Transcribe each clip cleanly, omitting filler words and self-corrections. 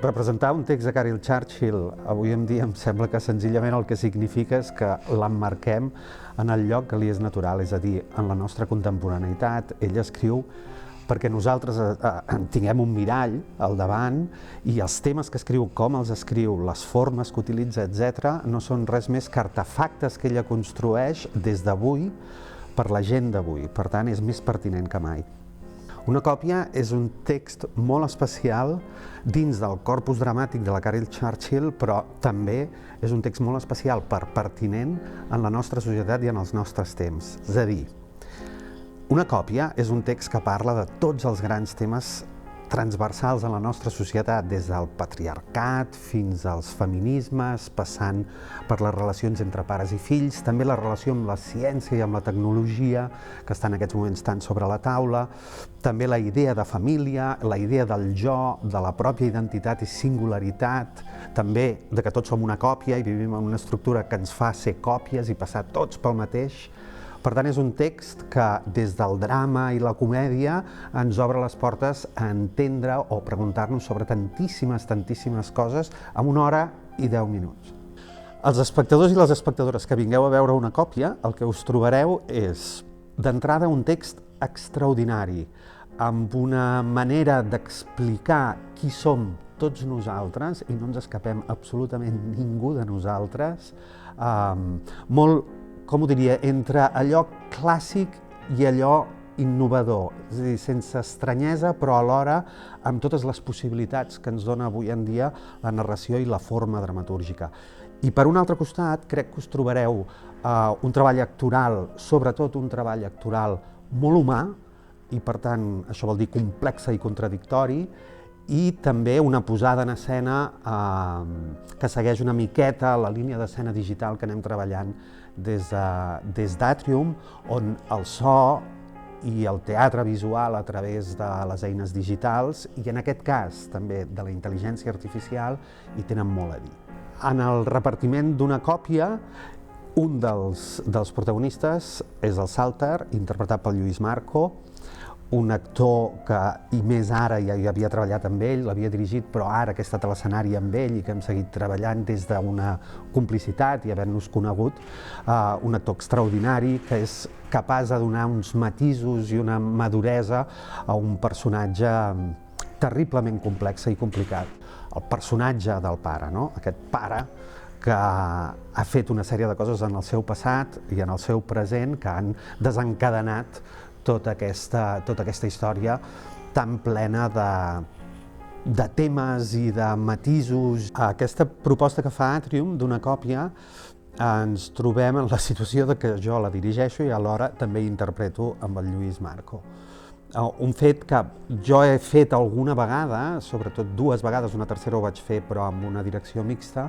Representar un text de Caryl Churchill avui en dia em sembla que senzillament el que significa és que l'emmarquem en el lloc que li és natural, és a dir, en la nostra contemporaneïtat. Ell escriu perquè nosaltres tinguem un mirall al davant i els temes que escriu, com els escriu, les formes que utilitza, etc., no són res més que artefactes que ella construeix des d'avui per la gent d'avui. Per tant, és més pertinent que mai. Una còpia és un text molt especial dins del corpus dramàtic de la Caryl Churchill, però també és un text molt especial per pertinent en la nostra societat i en els nostres temps. És a dir, una còpia és un text que parla de tots els grans temes transversals en la nostra societat, des del patriarcat fins als feminismes, passant per les relacions entre pares i fills, també la relació amb la ciència i amb la tecnologia, que està en aquests moments tan sobre la taula, també la idea de família, la idea del jo, de la pròpia identitat i singularitat, també de que tots som una còpia i vivim en una estructura que ens fa ser còpies i passar tots pel mateix. Per tant, és un text que, des del drama i la comèdia, ens obre les portes a entendre o preguntar-nos sobre tantíssimes coses en 1 hora i 10 minuts. Els espectadors i les espectadores que vingueu a veure una còpia, el que us trobareu és, d'entrada, un text extraordinari, amb una manera d'explicar qui som tots nosaltres, i no ens escapem absolutament ningú de nosaltres, molt, com ho diria, entre allò clàssic i allò innovador, és a dir, sense estranyesa, però alhora amb totes les possibilitats que ens dona avui en dia la narració i la forma dramatúrgica. I per un altre costat, crec que us trobareu un treball actoral, sobretot un treball actoral molt humà, i per tant això vol dir complex i contradictori, i també una posada en escena que segueix una miqueta la línia d'escena digital que anem treballant des d'Atrium, on el so i el teatre visual a través de les eines digitals, i en aquest cas també de la intel·ligència artificial, hi tenen molt a dir. En el repartiment d'una còpia, un dels protagonistes és el Salter, interpretat pel Lluís Marco, un actor que, i més ara, ja havia treballat amb ell, l'havia dirigit, però ara que he estat a l'escenari amb ell i que hem seguit treballant des d'una complicitat i havent-nos conegut, un actor extraordinari que és capaç de donar uns matisos i una maduresa a un personatge terriblement complex i complicat. El personatge del pare, no? Aquest pare que ha fet una sèrie de coses en el seu passat i en el seu present que han desencadenat tota aquesta història tan plena de temes i de matisos. Aquesta proposta que fa Atrium d'una còpia, ens trobem en la situació de que jo la dirigeixo i alhora també interpreto amb el Lluís Marco. Un fet que jo he fet alguna vegada, sobretot 2 vegades, una tercera ho vaig fer però amb una direcció mixta,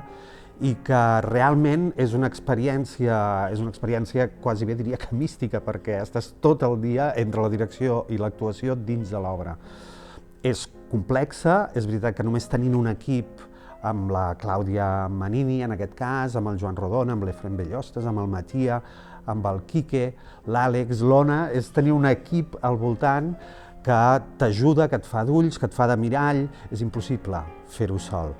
i que realment és una experiència quasi bé diria que mística, perquè estàs tot el dia entre la direcció i l'actuació dins de l'obra. És complexa, és veritat que només tenint un equip amb la Clàudia Manini, en aquest cas, amb el Joan Rodona, amb l'Efrem Bellostes, amb el Matia, amb el Quique, l'Àlex, l'Ona, és tenir un equip al voltant que t'ajuda, que et fa d'ulls, que et fa de mirall, és impossible fer-ho sol.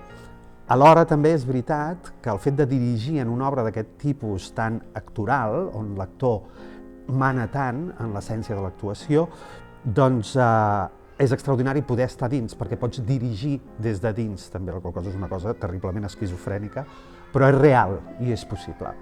Alhora també és veritat que el fet de dirigir en una obra d'aquest tipus tan actoral, on l'actor mana tant en l'essència de l'actuació, doncs és extraordinari poder estar dins, perquè pots dirigir des de dins, també la qual cosa és una cosa terriblement esquizofrènica, però és real i és possible.